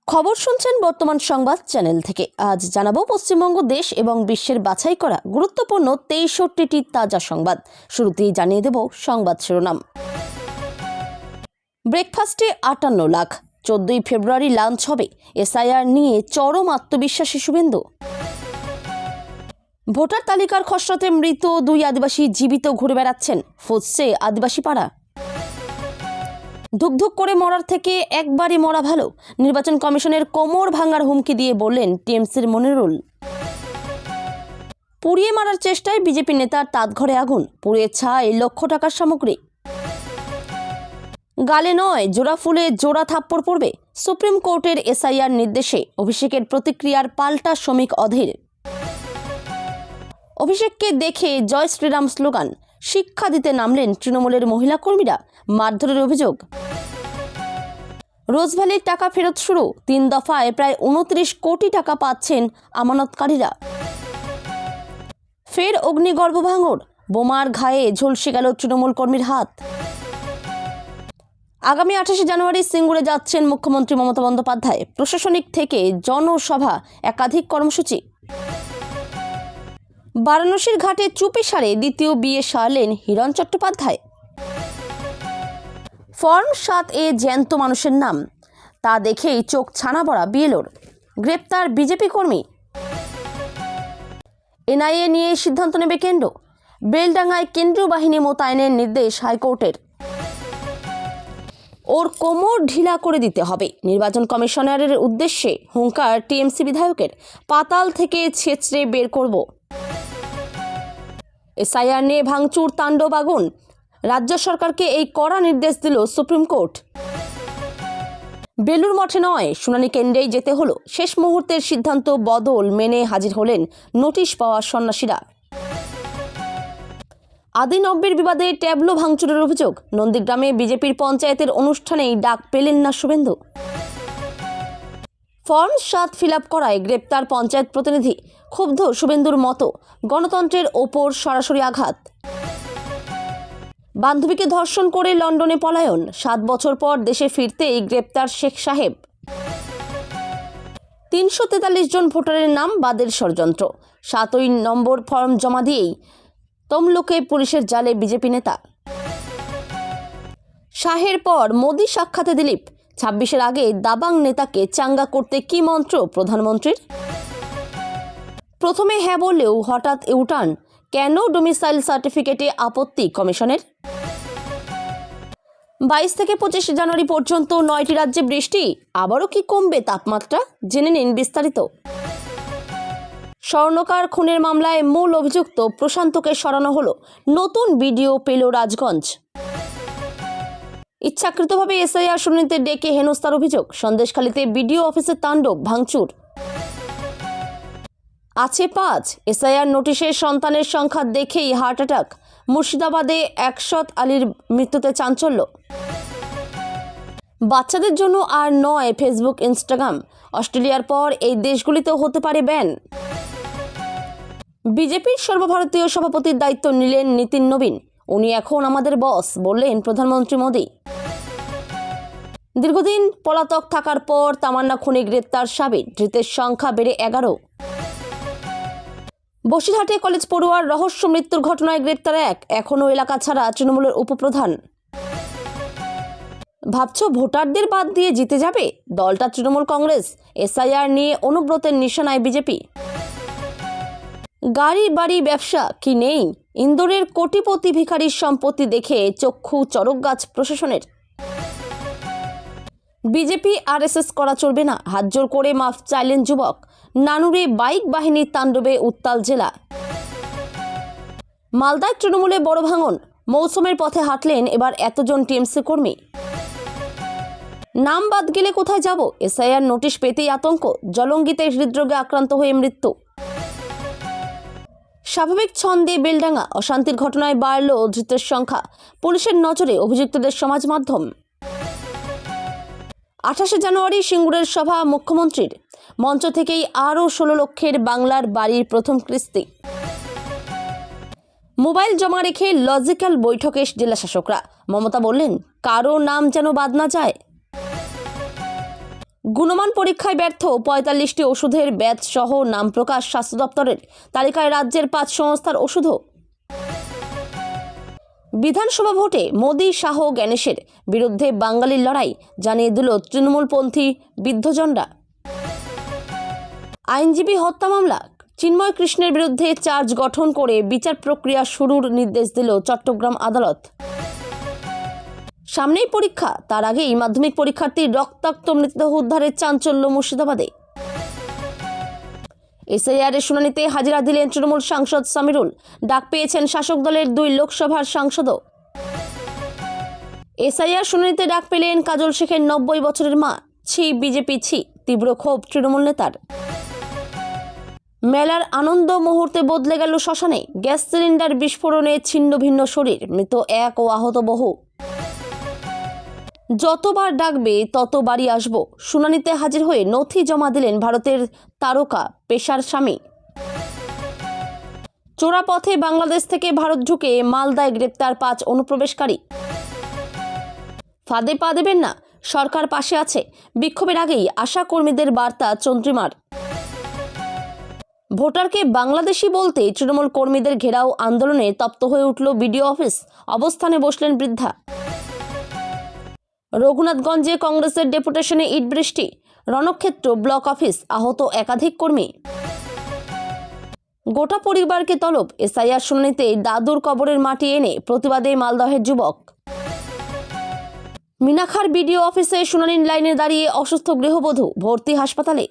খবর শুনছেন বর্তমান সংবাদ চ্যানেল থেকে। আজ জানাবো পশ্চিমবঙ্গ দেশ এবং বিশ্বের বাছাই করা গুরুত্বপূর্ণ ৬৩টি তাজা সংবাদ। শুরুতেই জানিয়ে দেব সংবাদ শিরোনাম। ব্রেকফাস্টে ৫৮ লাখ, ১৪ই ফেব্রুয়ারি লঞ্চ হবে এসআইআর নিয়ে চরম আত্মবিশ্বাসী শুভেন্দু। ভোটার তালিকার খসড়াতে মৃত ২ আদিবাসী জীবিত ঘুরে বেড়াচ্ছেন, ফুঁসছে আদিবাসী পাড়া। ধুকধুক করে মরার থেকে একবারই মরা ভালো, নির্বাচন কমিশনের কোমর ভাঙার হুমকি দিয়ে বললেন টিএমসির মনিরুল। পুড়িয়ে মারার চেষ্টায় বিজেপি নেতার তাঁতঘরে আগুন, পুড়িয়ে ছাই লক্ষ টাকার সামগ্রী। গালে নয় জোড়া ফুলে জোড়া থাপ্পড় পড়বে, সুপ্রিম কোর্টের এসআইআর নির্দেশে অভিষেকের প্রতিক্রিয়ার পাল্টা শ্রমিক অধীর। অভিষেককে দেখে জয় শ্রীরাম স্লোগান, শিক্ষা দিতে নামলেন তৃণমূলের মহিলা কর্মীরা, মারধরের অভিযোগ। রোজভ্যালির টাকা ফেরত শুরু, ৩ দফায় প্রায় ২৯ কোটি টাকা পাচ্ছেন আমানতকারীরা। ফের অগ্নিগর্ভ ভাঙড়, বোমার ঘায়ে ঝলসে গেল তৃণমূল কর্মীর হাত। আগামী ২৮শে জানুয়ারি সিঙ্গুরে যাচ্ছেন মুখ্যমন্ত্রী মমতা বন্দ্যোপাধ্যায়, প্রশাসনিক থেকে জনসভা, একাধিক কর্মসূচি। বারাণসীর ঘাটে চুপি সারে দ্বিতীয় বিয়ে সারলেন হিরণ চট্টোপাধ্যায়। ফর্ম ৭-এ জ্যান্ত মানুষের নাম, তা দেখেই চোখ ছানা বড়া বিএলওর। গ্রেপ্তার বিজেপি কর্মী। এনআইএ নিয়ে সিদ্ধান্ত নেবে কেন্দ্র, বেলডাঙ্গায় কেন্দ্রীয় বাহিনী মোতায়েনের নির্দেশ হাইকোর্টের। ওর কোমর ঢিলা করে দিতে হবে, নির্বাচন কমিশনারের উদ্দেশ্যে হুঙ্কার টিএমসি বিধায়কের। পাতাল থেকে ছেঁচড়ে বের করব। এসআইআর নিয়ে ভাঙচুর, তাণ্ডব, আগুন। রাজ্য সরকারকে এই কড়া নির্দেশ দিল সুপ্রিম কোর্ট। বেলুর মঠে নয়, শুনানি কেন্দ্রেই যেতে হলো, শেষ মুহূর্তের সিদ্ধান্ত বদল মেনে হাজির হলেন নোটিশ পাওয়া সন্ন্যাসীরা। আদি নব্যের বিবাদে ট্যাবলো ভাঙচুরের অভিযোগ, নন্দীগ্রামে বিজেপির পঞ্চায়েতের অনুষ্ঠানেই ডাক পেলেন না শুভেন্দু। ফর্ম ৭ ফিল আপ করায় গ্রেপ্তার পঞ্চায়েত প্রতিনিধি, ক্ষুব্ধ শুভেন্দুর মতো, গণতন্ত্রের ওপর সরাসরি আঘাত। বান্ধবীকে ধর্ষণ করে লন্ডনে পলায়ন, ৭ বছর পর দেশে ফিরতেই গ্রেপ্তার শেখ সাহেব। ৩৪৩ জন ভোটারের নাম বাদের ষড়যন্ত্র, ৭ই নম্বর ফর্ম জমা দিয়েই তমলুকে পুলিশের জালে বিজেপি নেতা। শাহের পর মোদি সাক্ষাতে দিলীপ, ২৬-এর আগে দাবাং নেতাকে চাঙ্গা করতে কি মন্ত্র প্রধানমন্ত্রীর। প্রথমে হ্যাঁ বললেও হঠাৎ ইউটার্ন, কেন ডোমিসাইল সার্টিফিকেটে আপত্তি কমিশনের। ২২ থেকে ২৫ জানুয়ারি পর্যন্ত ৯টি রাজ্যে বৃষ্টি, আবারও কি কমবে তাপমাত্রা, জেনে নিন বিস্তারিত। স্বর্ণকার খুনের মামলায় মূল অভিযুক্ত প্রশান্তকে সরানো হলো, নতুন ভিডিও পেল রাজগঞ্জ। ইচ্ছাকৃতভাবে এসআইআর শুনানিতে ডেকে হেনস্থার অভিযোগ, সন্দেশখালীতে বিডিও অফিসের তাণ্ডব, ভাঙচুর। আছে ৫, এসআইআর নোটিশে সন্তানের সংখ্যা দেখেই হার্ট অ্যাটাক, মুর্শিদাবাদে একশত আলীর মৃত্যুতে চাঞ্চল্য। বাচ্চাদের জন্য আর নয় ফেসবুক, ইনস্টাগ্রাম, অস্ট্রেলিয়ার পর এই দেশগুলিতেও হতে পারে ব্যান। বিজেপির সর্বভারতীয় সভাপতির দায়িত্ব নিলেন নীতিন নবীন, উনি এখন আমাদের বস, বললেন প্রধানমন্ত্রী মোদী। দীর্ঘদিন পলাতক থাকার পর তামান্না খুনে গ্রেপ্তার সাবির, ধৃতের সংখ্যা বেড়ে ১১। বসিরহাটে কলেজ পড়ুয়ার রহস্য মৃত্যুর ঘটনায় গ্রেপ্তার ১, এখনও এলাকা ছাড়া তৃণমূলের উপপ্রধান। ভাবছো ভোটারদের বাদ দিয়ে জিতে যাবে দলটা তৃণমূল কংগ্রেস, এসআইআর নিয়ে অনুব্রতের নিশানায় বিজেপি। গাড়ি বাড়ি ব্যবসা কি নেই, ইন্দোরের কোটিপতি ভিখারির সম্পত্তি দেখে চক্ষু চরক গাছ প্রশাসনের। বিজেপি আরএসএস করা চলবে না, হাতজোড় করে মাফ চাইলেন যুবক। নানুরে বাইক বাহিনীর তাণ্ডবে উত্তাল জেলা। মালদায় তৃণমূলে বড় ভাঙন, মৌসুমের পথে হাঁটলেন এবার এতজন টিএমসি কর্মী। নাম বাদ গেলে কোথায় যাব, এসআইআর নোটিশ পেতেই আতঙ্ক, জলঙ্গিতে হৃদরোগে আক্রান্ত হয়ে মৃত্যু। স্বাভাবিক ছন্দে বেলডাঙ্গা, অশান্তির ঘটনায় বাড়ল ধৃতের সংখ্যা, পুলিশের নজরে অভিযুক্তদের সমাজ মাধ্যম। ২৮শে জানুয়ারি সিঙ্গুরের সভা মুখ্যমন্ত্রীর, মঞ্চ থেকেই আরও ১৬ লক্ষের বাংলার বাড়ির প্রথম কিস্তি। মোবাইল জমা রেখে লজিক্যাল বৈঠকে জেলা শাসকরা, মমতা বললেন কারো নাম যেন বাদ না যায়। গুণমান পরীক্ষায় ব্যর্থ ৪৫টি ওষুধের ব্যাচ সহ নাম প্রকাশ স্বাস্থ্য দপ্তরের, তালিকায় রাজ্যের ৫ সংস্থার ওষুধও। বিধানসভা ভোটে মোদি শাহ গণেশের বিরুদ্ধে বাঙালির লড়াই, জানিয়ে দিল তৃণমূলপন্থী বিদ্ধজনরা। আইনজীবী হত্যা মামলা, চিন্ময় কৃষ্ণের বিরুদ্ধে চার্জ গঠন করে বিচার প্রক্রিয়া শুরুর নির্দেশ দিল চট্টগ্রাম আদালত। সামনেই পরীক্ষা, তার আগেই মাধ্যমিক পরীক্ষার্থীর রক্তাক্ত মৃতদেহ উদ্ধারের চাঞ্চল্য মুর্শিদাবাদে। এসআইআর এর শুনানিতে হাজিরা দিলেন তৃণমূল সাংসদ সামিরুল, ডাক পেয়েছেন শাসক দলের ২ লোকসভার সাংসদও। এসআইআর শুনানিতে ডাক পেলেন কাজল শেখের ৯০ বছরের মা। ছি বিজেপি ছি, তীব্র ক্ষোভ তৃণমূল নেতার। মেলার আনন্দ মুহূর্তে বদলে গেল শ্মশানে, গ্যাস সিলিন্ডার বিস্ফোরণে ছিন্ন ভিন্ন শরীর, মৃত ১ ও আহত বহু। যতবার ডাকবে ততবারই আসব, শুনানিতে হাজির হয়ে নথি জমা দিলেন ভারতের তারকা পেশার স্বামী। চোরা পথে বাংলাদেশ থেকে ভারত ঢুকে মালদায় গ্রেপ্তার ৫ অনুপ্রবেশকারী। ফাঁদে পা দেবেন না, সরকার পাশে আছে, বিক্ষোভের আগেই আশা কর্মীদের বার্তা চন্দ্রিমার। ভোটারকে বাংলাদেশি বলতে তৃণমূল কর্মীদের ঘেরাও আন্দোলনে তপ্ত হয়ে উঠল বিডিও অফিস, অবস্থানে বসলেন বৃদ্ধা। রঘুনাথগঞ্জে কংগ্রেসের ডেপুটেশনে ইট বৃষ্টি, রণক্ষেত্র ব্লক অফিস, আহত একাধিক কর্মী। গোটা পরিবারকে তলব, এসআইআর শুনানিতে দাদুর কবরের মাটি এনে প্রতিবাদে মালদহের যুবক। মিনাখার বিডিও অফিসে শুনানির লাইনে দাঁড়িয়ে অসুস্থ গৃহবধূ, ভর্তি হাসপাতালে।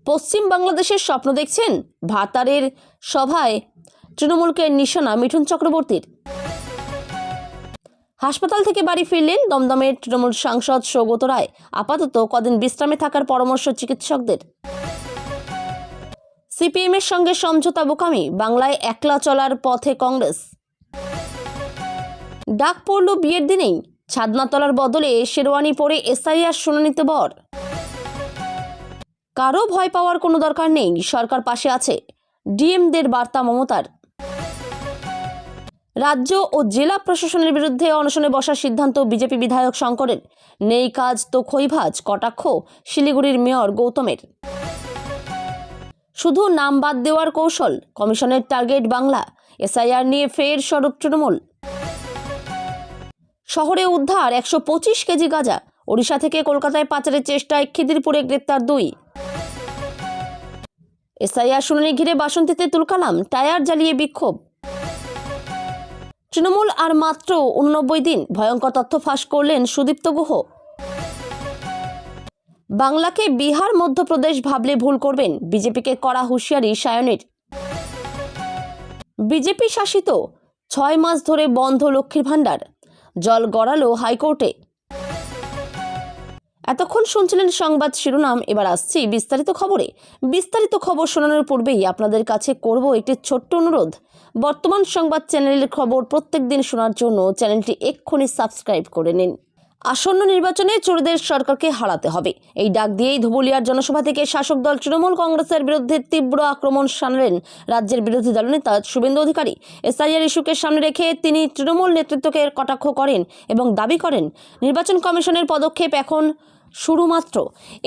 পশ্চিম বাংলাদেশের স্বপ্ন দেখছেন, ভাতারের সভায় তৃণমূলকে নিশানা মিঠুন চক্রবর্তীর। হাসপাতাল থেকে বাড়ি ফিরলেন দমদমের তৃণমূল সাংসদ সৌগত রায়, আপাতত কদিন বিশ্রামে থাকার পরামর্শ চিকিৎসকদের। সিপিএমের সঙ্গে সমঝোতা বোকামি, বাংলায় একলা চলার পথে কংগ্রেস। ডাক পড়ল বিয়ের দিনেই, ছাদনাতলার বদলে শেরওয়ানি পরে এসআইআর শুনানিতে বর। কারো ভয় পাওয়ার কোনো দরকার নেই, সরকার পাশে আছে, ডিএমদের বার্তা মমতার। রাজ্য ও জেলা প্রশাসনের বিরুদ্ধে অনশনে বসার সিদ্ধান্ত বিজেপি বিধায়ক শঙ্করের, নেই কাজ তো খৈভাজ, কটাক্ষ শিলিগুড়ির মেয়র গৌতমের। শুধু নাম বাদ দেওয়ার কৌশল, কমিশনের টার্গেট বাংলা, এসআইআর নিয়ে ফের সরব তৃণমূল। শহরে উদ্ধার ১২৫ কেজি গাঁজা, ওড়িশা থেকে কলকাতায় পাচারের চেষ্টায় খিদিরপুরে গ্রেপ্তার ২। এসআইআর শুনানি ঘিরে বাসন্তীতে তুলকালাম, টায়ার জ্বালিয়ে বিক্ষোভ। তৃণমূল আর মাত্র ৮৯ দিন, ভয়ঙ্কর তথ্য ফাঁস করলেন সুদীপ্ত গুহ। বাংলাকে বিহার মধ্যপ্রদেশ ভাবলে ভুল করবেন, বিজেপিকে কড়া হুঁশিয়ারি সায়নের। বিজেপি শাসিত ৬ মাস ধরে বন্ধ লক্ষ্মীর ভাণ্ডার, জল গড়ালো হাইকোর্টে। এতক্ষণ শুনছিলেন সংবাদ শিরোনাম, এবার আসছি বিস্তারিত খবরে। বিস্তারিত খবর শোনানোর পূর্বেই আপনাদের কাছে করব একটি ছোট্ট অনুরোধ। বর্তমান সংবাদ চ্যানেলের খবর প্রত্যেক দিন শোনার জন্য চ্যানেলটি এক্ষুনি সাবস্ক্রাইব করে নিন। আসন্ন নির্বাচনে চোরদের সরকারকে হারাতে হবে, এই ডাক দিয়েই ধুবুলিয়ার জনসভা থেকে শাসক দল তৃণমূল কংগ্রেসের বিরুদ্ধে তীব্র আক্রমণ শানালেন রাজ্যের বিরোধী দলনেতা শুভেন্দু অধিকারী। এসআইআর ইস্যুকে সামনে রেখে তিনি তৃণমূল নেতৃত্বকে কটাক্ষ করেন এবং দাবি করেন নির্বাচন কমিশনের পদক্ষেপ এখন শুরুমাত্র।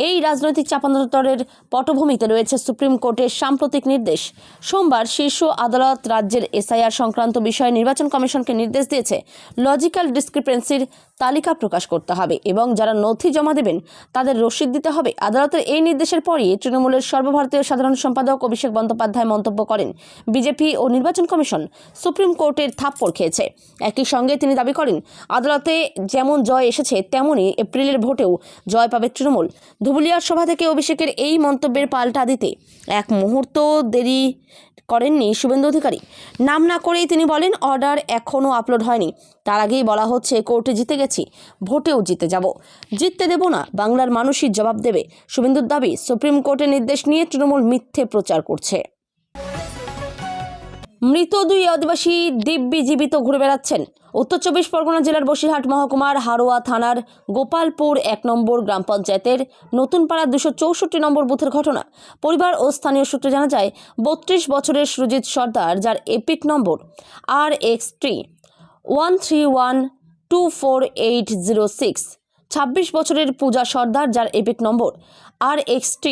এই রাজনৈতিক চাপান্তরের পটভূমিতে রয়েছে সুপ্রিম কোর্টের সাম্প্রতিক নির্দেশ। সোমবার শীর্ষ আদালত রাজ্যের এসআইআর সংক্রান্ত বিষয়ে নির্বাচন কমিশনকে নির্দেশ দিয়েছে লজিক্যাল ডিসক্রিপেন্সির তালিকা প্রকাশ করতে হবে এবং যারা নথি জমা দেবেন তাদের রসিদ দিতে হবে। আদালতের এই নির্দেশের পরই তৃণমূলের সর্বভারতীয় সাধারণ সম্পাদক অভিষেক বন্দ্যোপাধ্যায় মন্তব্য করেন, বিজেপি ও নির্বাচন কমিশন সুপ্রিম কোর্টের থাপ্পড় খেয়েছে। একই সঙ্গে তিনি দাবি করেন, আদালতে যেমন জয় এসেছে তেমনই এপ্রিলের ভোটেও জয় পাবে তৃণমূল। ধুবুলিয়ার সভা থেকে অভিষেকের এই মন্তব্যের পাল্টা দিতে এক মুহূর্ত দেরি করেননি শুভেন্দু অধিকারী। নাম না করেই তিনি বলেন, অর্ডার এখনও আপলোড হয়নি, তার আগেই বলা হচ্ছে কোর্টে জিতে গেছি, ভোটেও জিতে যাব, জিততে দেব না, বাংলার মানুষই জবাব দেবে। শুভেন্দুর দাবি, সুপ্রিম কোর্টের নির্দেশ নিয়ে তৃণমূল মিথ্যে প্রচার করছে। মৃত ২ আদিবাসী দিব্যি জীবিত ঘুরে বেড়াচ্ছেন। উত্তর ২৪ পরগনা জেলার বসিরহাট মহকুমার হারোয়া থানার গোপালপুর ১ নম্বর গ্রাম পঞ্চায়েতের নতুনপাড়া ২৬৪ নম্বর বুথের ঘটনা। পরিবার ও স্থানীয় সূত্রে জানা যায়, ৩২ বছরের সুজিত সর্দার, যার এপিক নম্বর RX3 131248006, 26 বছরের পূজা সর্দার, যার এপিক নম্বর RXT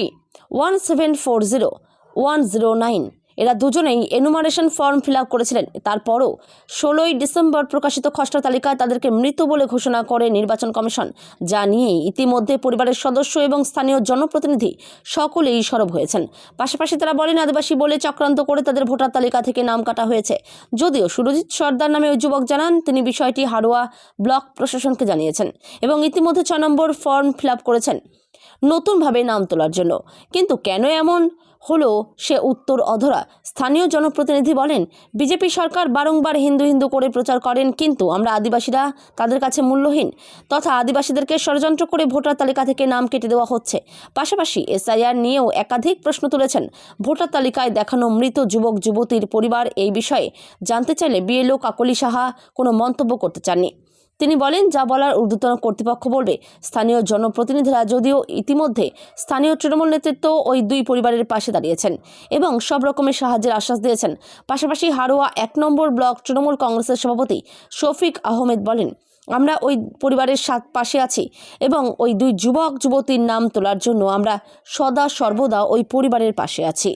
1740109। এরা দুজনেই এনুমারেশন ফর্ম ফিল আপ করেছিলেন। তারপরও 16ই ডিসেম্বর প্রকাশিত খসড়া তালিকায় তাদেরকে মৃত বলে ঘোষণা করে নির্বাচন কমিশন, যা নিয়ে ইতিমধ্যে পরিবারের সদস্য এবং স্থানীয় জনপ্রতিনিধি সকলেই সরব হয়েছেন। পাশাপাশি তারা বলেন, আদিবাসী বলে চক্রান্ত করে তাদের ভোটার তালিকা থেকে নাম কাটা হয়েছে। যদিও সুরজিৎ সর্দার নামে ওই যুবক জানান তিনি বিষয়টি হাড়োয়া ব্লক প্রশাসনকে জানিয়েছেন এবং ইতিমধ্যে 6 নম্বর ফর্ম ফিল আপ করেছেন নতুনভাবে নাম তোলার জন্য। কিন্তু কেন এমন হলো সে উত্তর অধরা। স্থানীয় জনপ্রতিনিধি বলেন, বিজেপি সরকার বারংবার হিন্দু হিন্দু করে প্রচার করেন, কিন্তু আমরা আদিবাসীরা তাদের কাছে মূল্যহীন, তথা আদিবাসীদেরকে ষড়যন্ত্র করে ভোটার তালিকা থেকে নাম কেটে দেওয়া হচ্ছে। পাশাপাশি SIR নিয়েও একাধিক প্রশ্ন তুলেছেন। ভোটার তালিকায় দেখানো মৃত যুবক যুবতীর পরিবার এই বিষয়ে জানতে চাইলে BLO কাকলি সাহা কোনো মন্তব্য করতে চাননি। তিনি বলেন, যা বলার ঊর্ধ্বতন কর্তৃপক্ষ বলবে। স্থানীয় জনপ্রতিনিধিরা যদিও ইতিমধ্যে স্থানীয় তৃণমূল নেতৃত্ব ওই দুই পরিবারের পাশে দাঁড়িয়েছেন এবং সব রকমের সাহায্যের আশ্বাস দিয়েছেন। পাশাপাশি হাড়োয়া 1 নম্বর ব্লক তৃণমূল কংগ্রেসের সভাপতি শফিক আহমেদ বলেন, আমরা ওই পরিবারের পাশে আছি এবং ওই দুই যুবক যুবতীর নাম তোলার জন্য আমরা সদা সর্বদা ওই পরিবারের পাশে আছি।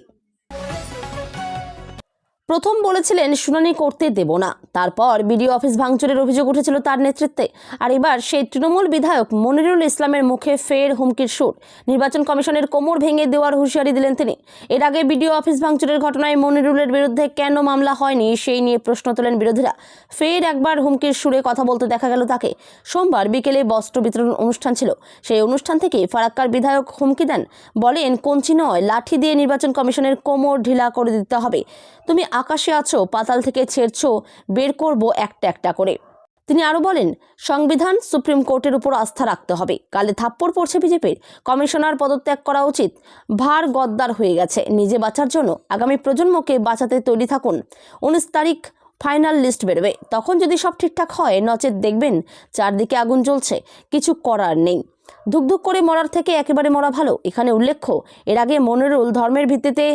প্রথম বলেছিলেন শুনানি করতে দেব না, তারপর বিডিও অফিস ভাঙচুরের অভিযোগ উঠেছিল তার নেতৃত্বে, আর এবার সেই তৃণমূল বিধায়ক মনিরুল ইসলামের মুখে ফের হুমকির সুর। নির্বাচন কমিশনের কোমর ভেঙে দেওয়ার হুঁশিয়ারি দিলেন তিনি। এর আগে বিডিও অফিস ভাঙচুরের ঘটনায় মনিরুলের বিরুদ্ধে কেন মামলা হয়নি সেই নিয়ে প্রশ্ন তোলেন বিরোধীরা। ফের একবার হুমকির সুরে কথা বলতে দেখা গেল তাকে। সোমবার বিকেলে বস্ত্র বিতরণ অনুষ্ঠান ছিল, সেই অনুষ্ঠান থেকে ফারাক্কার বিধায়ক হুমকি দেন, বলেন কঞ্চি নয় লাঠি দিয়ে নির্বাচন কমিশনের কোমর ঢিলা করে দিতে হবে। তুমি আকাশে আছো, পাতাল থেকে ছেড়ছো, বের করব একটা একটা করে। তিনি আরো বলেন, সংবিধান সুপ্রিম কোর্টের উপর আস্থা রাখতে হবে। কালে থাপ্পড় পড়ছে বিজেপির। কমিশনার পদত্যাগ করা উচিত। ভার গদ্দার হয়ে গেছে। নিজে বাঁচার জন্য আগামী প্রজন্মকে বাঁচাতে তৈরি থাকুন। 19 তারিখ ফাইনাল লিস্ট বেরোবে, তখন যদি সব ঠিকঠাক হয়, নচেত দেখবেন চারদিকে আগুন জ্বলছে, কিছু করার নেই। ধুকধুক করে মরার থেকে একেবারে মরা ভালো। এখানে উল্লেখ্য, এর আগে মনিরুল ধর্মের ভিত্তিতে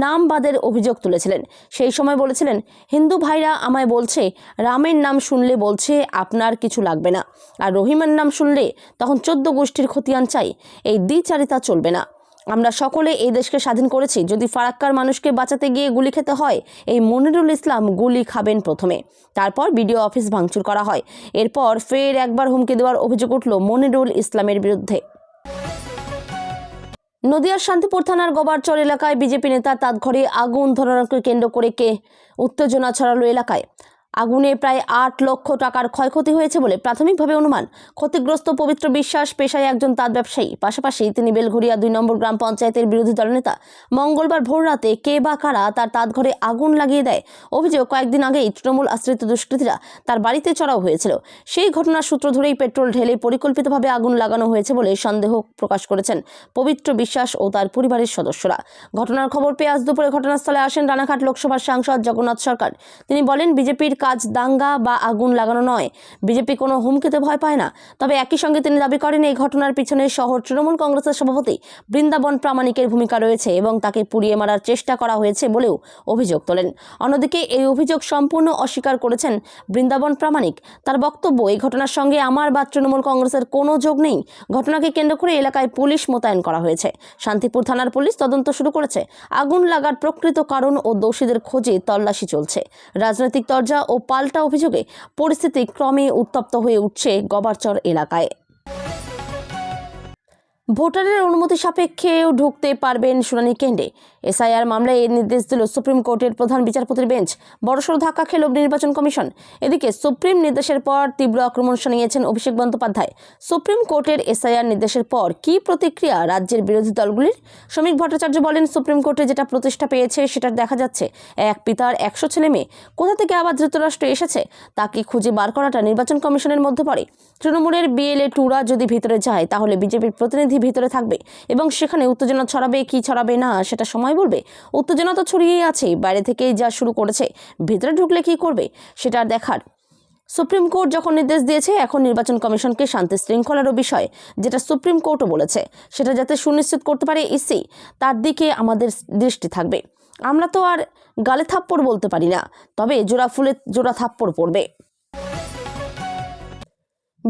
নাম বাদের অভিযোগ তুলেছিলেন। সেই সময় বলেছিলেন, হিন্দু ভাইরা আমায় বলছে রামের নাম শুনলে বলছে আপনার কিছু লাগবে না, আর রহিমের নাম শুনলে তখন 14 গোষ্ঠীর খতিয়ান চাই। এই দ্বিচারিতা চলবে না। আমরা সকলে এই দেশকে স্বাধীন করেছি। যদি ফারাক্কার মানুষকে বাঁচাতে গিয়ে গুলি খেতে হয়, এই মনিরুল ইসলাম গুলি খাবেন প্রথমে, তারপর বিডিও অফিস ভাঙচুর করা হয়। এরপর ফের একবার হুমকি দেওয়ার অভিযোগ উঠল মনিরুল ইসলামের বিরুদ্ধে। নদিয়ার শান্তিপুর থানার গবারচর এলাকায় বিজেপি নেতা তাঁতঘরে আগুন ধরানোকে কেন্দ্র করে উত্তেজনা ছড়ালো এলাকায়। আগুনে প্রায় 8 লক্ষ টাকার ক্ষয়ক্ষতি হয়েছে বলে প্রাথমিকভাবে অনুমান। ক্ষতিগ্রস্ত পবিত্র বিশ্বাস পেশায় একজন তাঁত ব্যবসায়ী, পাশাপাশি তিনি বেলঘরিয়া 2 নম্বর গ্রাম পঞ্চায়েতের বিরোধী দলনেতা। মঙ্গলবার ভোররাতে কে বা কারা তার তাঁতঘরে আগুন লাগিয়ে দেয়। অভিযোগ, কয়েকদিন আগেই তৃণমূল আশ্রিত দুষ্কৃতীরা তার বাড়িতে চড়াও হয়েছিল। সেই ঘটনার সূত্র ধরেই পেট্রোল ঢেলে পরিকল্পিতভাবে আগুন লাগানো হয়েছে বলে সন্দেহ প্রকাশ করেছেন পবিত্র বিশ্বাস ও তার পরিবারের সদস্যরা। ঘটনার খবর পেয়ে আজ দুপুরে ঘটনাস্থলে আসেন রানাঘাট লোকসভার সাংসদ জগন্নাথ সরকার। তিনি বলেন, বিজেপির কাজ দাঙ্গা বা আগুন লাগানো নয়। বিজেপি কোনো হুমকিতে ভয় পায় না। তবে একই সঙ্গে তিনি দাবি করেন, এই ঘটনার পিছনে শহর তৃণমূল কংগ্রেসের সভাপতি বৃন্দাবন প্রামাণিকের ভূমিকা রয়েছে এবং তাকে পুড়িয়ে মারার চেষ্টা করা হয়েছে বলেও অভিযোগ তোলেন। অন্যদিকে এই অভিযোগ সম্পূর্ণ অস্বীকার করেছেন বৃন্দাবন প্রামাণিক। তার বক্তব্য, এই ঘটনার সঙ্গে আমার বা তৃণমূল কংগ্রেসের কোনো যোগ নেই। ঘটনাকে কেন্দ্র করে এলাকায় পুলিশ মোতায়েন করা হয়েছে। শান্তিপুর থানার পুলিশ তদন্ত শুরু করেছে। আগুন লাগার প্রকৃত কারণ ও দোষীদের খোঁজে তল্লাশি চলছে। রাজনৈতিক তরজা ও পাল্টা অভিযোগে পরিস্থিতি ক্রমে উত্তপ্ত হয়ে উঠছে গবারচর এলাকায়। ভোটারের অনুমতি সাপেক্ষেও ঢুকতে পারবেন শুনানি কেন্দ্রে। SIR মামলায় এর নির্দেশ দিল সুপ্রিম কোর্টের প্রধান বিচারপতির বেঞ্চ। বড়সড় ধাক্কা খেল নির্বাচন কমিশন। এদিকে সুপ্রিম নির্দেশের পর তীব্র আক্রমণ শুনিয়েছেন অভিষেক বন্দ্যোপাধ্যায়। সুপ্রিম কোর্টের SIR নির্দেশের পর কি প্রতিক্রিয়া রাজ্যের বিরোধী দলগুলির? শ্রমিক ভট্টাচার্য বলেন, সুপ্রিম কোর্টে যেটা প্রতিষ্ঠা পেয়েছে সেটা দেখা যাচ্ছে। এক পিতার 100 ছেলে মেয়ে, কোথা থেকে আবার ধৃতরাষ্ট্র এসেছে তাকে খুঁজে বার করাটা নির্বাচন কমিশনের মধ্যে পড়ে। তৃণমূলের BLA টুরা যদি ভিতরে যায়, তাহলে বিজেপির প্রতিনিধি ভিতরে থাকবে এবং সেখানে উত্তেজনা ছড়াবে কি ছড়াবে না সেটা সময় বলবে। উত্তেজনা তো ছড়িয়েই আছে, বাইরে থেকেই যা শুরু করেছে, ভিতরে ঢুকলে কি করবে সেটা দেখার। সুপ্রিম কোর্ট যখন নির্দেশ দিয়েছে, এখন নির্বাচন কমিশনকে শান্তি শৃঙ্খলারও বিষয়, যেটা সুপ্রিম কোর্টও বলেছে, সেটা যাতে সুনিশ্চিত করতে পারে EC, তার দিকে আমাদের দৃষ্টি থাকবে। আমরা তো আর গালে থাপ্পড় বলতে পারি না, তবে জোড়া ফুলে জোড়া থাপ্পড় পড়বে।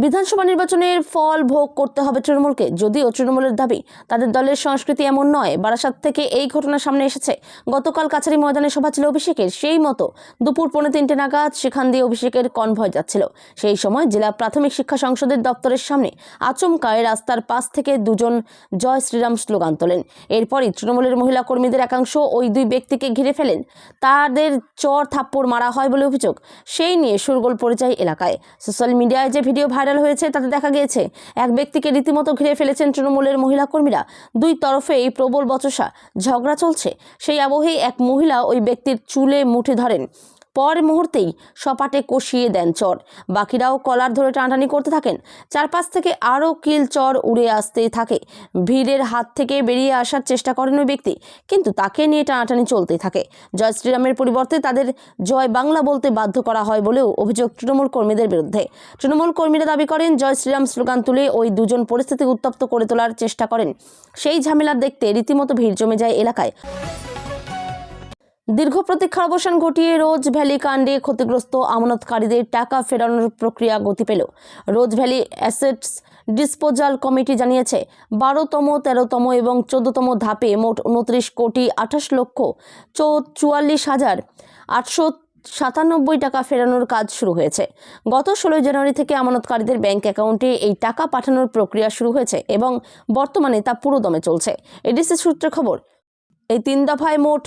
বিধানসভা নির্বাচনের ফল ভোগ করতে হবে তৃণমূলকে। যদিও তৃণমূলের দাবি তাদের দলের সংস্কৃতি এমন নয়। বারাসাত থেকে এই ঘটনা সামনে এসেছে। গতকাল কাছারি ময়দানে সভা ছিল অভিষেকের। সেই মতো দুপুর 3:45 নাগাদ সেখান দিয়ে অভিষেকের কনভয় যাচ্ছিল। সেই সময় জেলা প্রাথমিক শিক্ষা সংসদের দপ্তরের সামনে আচমকায় রাস্তার পাশ থেকে দুজন জয় শ্রীরাম স্লোগান তোলেন। এরপরই তৃণমূলের মহিলা কর্মীদের একাংশ ওই দুই ব্যক্তিকে ঘিরে ফেলেন। তাদের চর থাপ্পড় মারা হয় বলে অভিযোগ। সেই নিয়ে শোরগোল পড়ে যায় এলাকায়। সোশ্যাল মিডিয়ায় যে ভিডিও ভাইরাল হয়েছে তাতে দেখা গিয়েছে এক ব্যক্তিকে রীতিমতো ঘিরে ফেলেছেন তৃণমূলের মহিলা কর্মীরা। দুই তরফেই প্রবল বচসা ঝগড়া চলছে। সেই আবহেই এক মহিলা ওই ব্যক্তির চুলে মুঠে ধরেন। পর মুহূর্তেই সপাটে কষিয়ে দেন চর। বাকিরাও কলার ধরে টানাটানি করতে থাকেন। চারপাশ থেকে আরও কিল চর উড়ে আসতে থাকে। ভিড়ের হাত থেকে বেরিয়ে আসার চেষ্টা করেন ওই ব্যক্তি, কিন্তু তাকে নিয়ে টানাটানি চলতেই থাকে। জয় শ্রীরামের পরিবর্তে তাদের জয় বাংলা বলতে বাধ্য করা হয় বলেও অভিযোগ তৃণমূল কর্মীদের বিরুদ্ধে। তৃণমূল কর্মীরা দাবি করেন, জয় শ্রীরাম স্লোগান তুলে ওই দুজন পরিস্থিতি উত্তপ্ত করে তোলার চেষ্টা করেন। সেই ঝামেলা দেখতে রীতিমতো ভিড় জমে যায় এলাকায়। দীর্ঘ প্রতীক্ষার অবসান ঘটিয়ে রোজ ভ্যালি কাণ্ডে ক্ষতিগ্রস্ত আমানতকারীদের টাকা ফেরানোর প্রক্রিয়া গতি পেল। রোজ ভ্যালি অ্যাসেটস ডিসপোজাল কমিটি জানিয়েছে, 12তম, 13তম এবং 14তম ধাপে মোট 29,44,897 টাকা ফেরানোর কাজ শুরু হয়েছে। গত 16 জানুয়ারি থেকে আমানতকারীদের ব্যাংক অ্যাকাউন্টে এই টাকা পাঠানোর প্রক্রিয়া শুরু হয়েছে এবং বর্তমানে তা পুরোদমে চলছে। এডিসি সূত্রে খবর, এই 3 দফায় মোট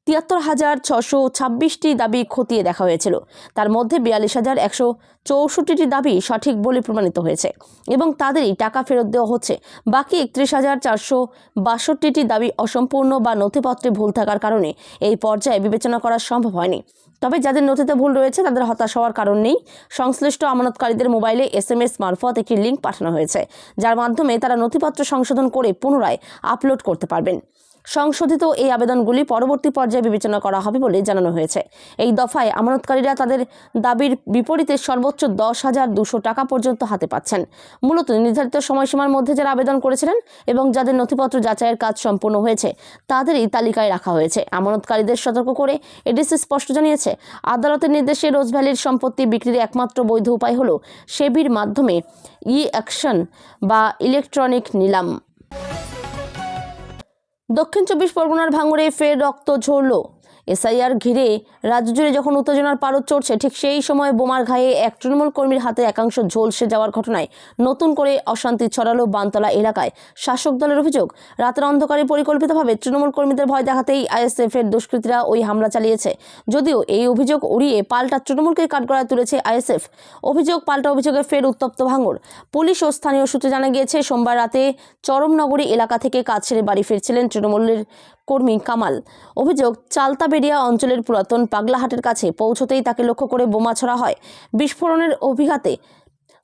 73,626টি দাবি খতিয়ে দেখা হয়েছিল। তার মধ্যে 42,164টি দাবি সঠিক বলে প্রমাণিত হয়েছে এবং তাদেরই টাকা ফেরত দেওয়া হচ্ছে। বাকি 31,462টি দাবি অসম্পূর্ণ বা নথিপত্রে ভুল থাকার কারণে এই পর্যায়ে বিবেচনা করা সম্ভব হয়নি। তবে যাদের নথিতে ভুল রয়েছে তাদের হতাশ হওয়ার কারণ নেই। সংশ্লিষ্ট আমানতকারীদের মোবাইলে SMS মারফত একটি লিঙ্ক পাঠানো হয়েছে, যার মাধ্যমে তারা নথিপত্র সংশোধন করে পুনরায় আপলোড করতে পারবেন। সংশোধিত এই আবেদনগুলি পরবর্তী পর্যায়ে বিবেচনা করা হবে বলে জানানো হয়েছে। এই দফায় আমানতকারীরা তাদের দাবির বিপরীতে সর্বোচ্চ 10,200 টাকা পর্যন্ত হাতে পাচ্ছেন। মূলত নির্ধারিত সময়সীমার মধ্যে যারা আবেদন করেছিলেন এবং যাদের নথিপত্র যাচাইয়ের কাজ সম্পূর্ণ হয়েছে তাদেরই তালিকায় রাখা হয়েছে। আমানতকারীদের সতর্ক করে এডিসি স্পষ্ট জানিয়েছে, আদালতের নির্দেশে রোজ ভ্যালির সম্পত্তি বিক্রির একমাত্র বৈধ উপায় হল সেবির মাধ্যমে অ্যাকশন বা ইলেকট্রনিক নিলাম। দক্ষিণ 24 পরগনার ভাঙড়ে ফের রক্ত ঝরল। এসআইআর ঘিরে রাজ্য জুড়ে যখন উত্তেজনার পারদ চড়ছে, ঠিক সেই সময় বোমার ঘায়ে এক তৃণমূল কর্মীর হাতে একাংশ ঝলসে যাওয়ার ঘটনায় নতুন করে অশান্তি ছড়ালো বানতলা এলাকায়। শাসক দলের অভিযোগ, রাতের অন্ধকারে পরিকল্পিতভাবে তৃণমূল কর্মীদের ভয় দেখাতেই আইএসএফের দুষ্কৃতীরা ওই হামলা চালিয়েছে। যদিও এই অভিযোগ উড়িয়ে পাল্টা তৃণমূলকে কাঠগড়ায় তুলেছে আইএসএফ। পাল্টা অভিযোগে ফের উত্তপ্ত ভাঙড়। পুলিশ ও স্থানীয় সূত্রে জানা গিয়েছে, সোমবার রাতে চরমনগরী এলাকা থেকে কাজ সেরে বাড়ি ফিরছিলেন তৃণমূলের কর্মী কামাল। অভিযোগ, চালতাবেড়িয়া অঞ্চলের পুরাতন পাগলাহাটের কাছে পৌঁছতেই তাকে লক্ষ্য করে বোমা ছোড়া হয়। বিস্ফোরণের অভিঘাতে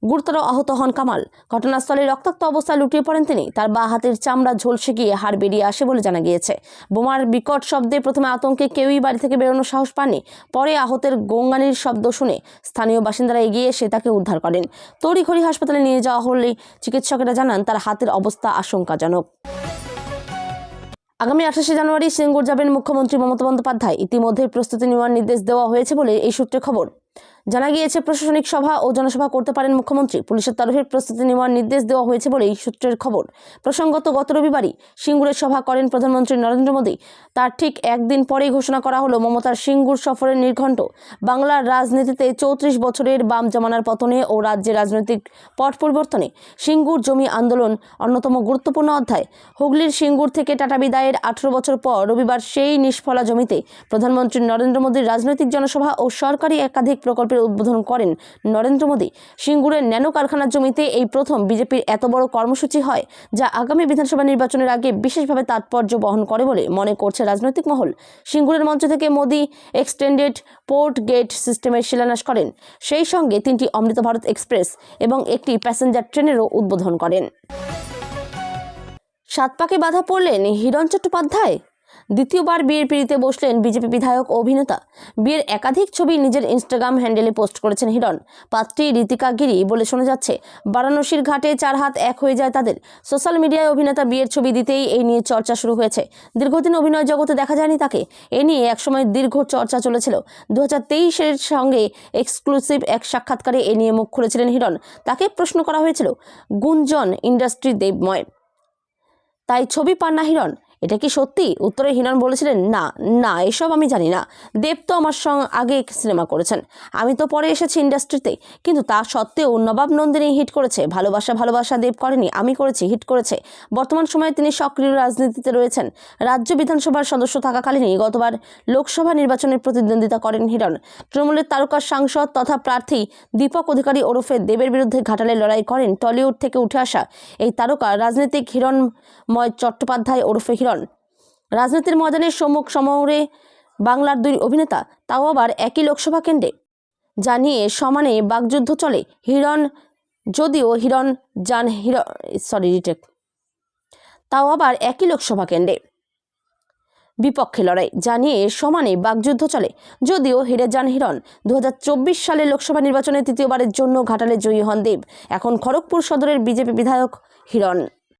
গুরুতর আহত হন কামাল। ঘটনাস্থলে রক্তাক্ত অবস্থায় লুটিয়ে পড়েন তিনি। তার বাঁ হাতের চামড়া ঝলসে গিয়ে হাড় বেরিয়ে আসে বলে জানা গিয়েছে। বোমার বিকট শব্দে প্রথমে আতঙ্কে কেউই বাড়ি থেকে বেরোনোর সাহস পাননি। পরে আহতের গোঙানির শব্দ শুনে স্থানীয় বাসিন্দারা এগিয়ে এসে তাকে উদ্ধার করেন। তড়িঘড়ি হাসপাতালে নিয়ে যাওয়া হলে চিকিৎসকেরা জানান তার হাতের অবস্থা আশঙ্কাজনক। আগামী 28 জানুয়ারি সিঙ্গুর যাবেন মুখ্যমন্ত্রী মমতা বন্দ্যোপাধ্যায়। ইতিমধ্যে প্রস্তুতি নেওয়ার নির্দেশ দেওয়া হয়েছে বলে এই সূত্রে খবর। জানা গিয়েছে, প্রশাসনিক সভা ও জনসভা করতে পারেন মুখ্যমন্ত্রী। পুলিশের তরফে প্রস্তুতি নেওয়ার নির্দেশ দেওয়া হয়েছে বলে এই সূত্রের খবর। প্রসঙ্গত, গত রবিবারই সিঙ্গুরে সভা করেন প্রধানমন্ত্রী নরেন্দ্র মোদী। তার ঠিক একদিন পরেই ঘোষণা করা হলো মমতার সিঙ্গুর সফরের নির্ঘণ্ট। বাংলার রাজনীতিতে 34 বছরের বাম জামানার পতনে ও রাজ্যের রাজনৈতিক পট পরিবর্তনে সিঙ্গুর জমি আন্দোলন অন্যতম গুরুত্বপূর্ণ অধ্যায়। হুগলির সিঙ্গুর থেকে টাটা বিদায়ের 18 বছর পর রবিবার সেই নিষ্ফলা জমিতে প্রধানমন্ত্রী নরেন্দ্র মোদীর রাজনৈতিক জনসভা ও সরকারি একাধিক প্রকল্পের উদ্বোধন করেন নরেন্দ্র মোদী। সিঙ্গুরের ন্যানো কারখানার জমিতে এই প্রথম বিজেপির এত বড় কর্মসূচি হয়, যা আগামী বিধানসভা নির্বাচনের আগে বিশেষভাবে তাৎপর্য বহন করে বলে মনে করছে রাজনৈতিক মহল। সিঙ্গুরের মঞ্চ থেকে মোদী এক্সটেন্ডেড পোর্ট গেট সিস্টেমের শিলান্যাস করেন। সেই সঙ্গে 3টি অমৃত ভারত এক্সপ্রেস এবং একটি প্যাসেঞ্জার ট্রেনেরও উদ্বোধন করেন। সাত পাকে বাধা পড়লেন হিরণ চট্টোপাধ্যায়। দ্বিতীয়বার বিয়ের পিঁড়িতে বসলেন বিজেপি বিধায়ক ও অভিনেতা। বিয়ের একাধিক ছবি নিজের ইনস্টাগ্রাম হ্যান্ডেলে পোস্ট করেছেন হিরণ। পাত্রী ঋতিকা গিরি বলে শোনা যাচ্ছে, বারাণসীর ঘাটে 4 হাত এক হয়ে যায় তাদের। সোশ্যাল মিডিয়ায় অভিনেতা বিয়ের ছবি দিতেই এই নিয়ে চর্চা শুরু হয়েছে। দীর্ঘদিন অভিনয় জগতে দেখা যায়নি তাকে। এ নিয়ে একসময় দীর্ঘ চর্চা চলেছিল। 2023-এর সঙ্গে এক্সক্লুসিভ এক সাক্ষাৎকারে এ নিয়ে মুখ খুলেছিলেন হিরণ। তাকে প্রশ্ন করা হয়েছিল, গুঞ্জন ইন্ডাস্ট্রি দেবময়, তাই ছবি পান না হিরণ, এটা কি সত্যি? উত্তরে হিরণ বলেছিলেন, না এসব আমি জানি না। দেব তো আমার সঙ্গে আগে সিনেমা করেছেন, আমি তো পরে এসেছি ইন্ডাস্ট্রিতে। কিন্তু তা সত্ত্বেও নবাব নন্দিনী হিট করেছে, ভালোবাসা দেব করেনি, আমি করেছি, হিট করেছে। বর্তমান সময়ে তিনি সক্রিয় রাজনীতিতে রয়েছেন। রাজ্য বিধানসভার সদস্য থাকাকালীনই গতবার লোকসভা নির্বাচনের প্রতিদ্বন্দ্বিতা করেন হিরণ। তৃণমূলের তারকা সাংসদ তথা প্রার্থী দীপক অধিকারী ওরফে দেবের বিরুদ্ধে ঘাটালে লড়াই করেন টলিউড থেকে উঠে আসা এই তারকা রাজনীতিক হিরণময় চট্টোপাধ্যায় ওরফে হিরণ। রাজনীতির ময়দানে সম্মুখ সমরে বাংলার 2 অভিনেতা, তাও আবার একই লোকসভা কেন্দ্রে, জানিয়ে সমানে বাকযুদ্ধ চলে। তাও আবার একই লোকসভা কেন্দ্রে বিপক্ষে লড়াই জানিয়ে সমানে বাকযুদ্ধ চলে। যদিও হেরে যান হিরণ। 2024 সালের লোকসভা নির্বাচনে তৃতীয়বারের জন্য ঘাটালে জয়ী হন দেব। এখন খড়গপুর সদরের বিজেপি বিধায়ক হিরণ।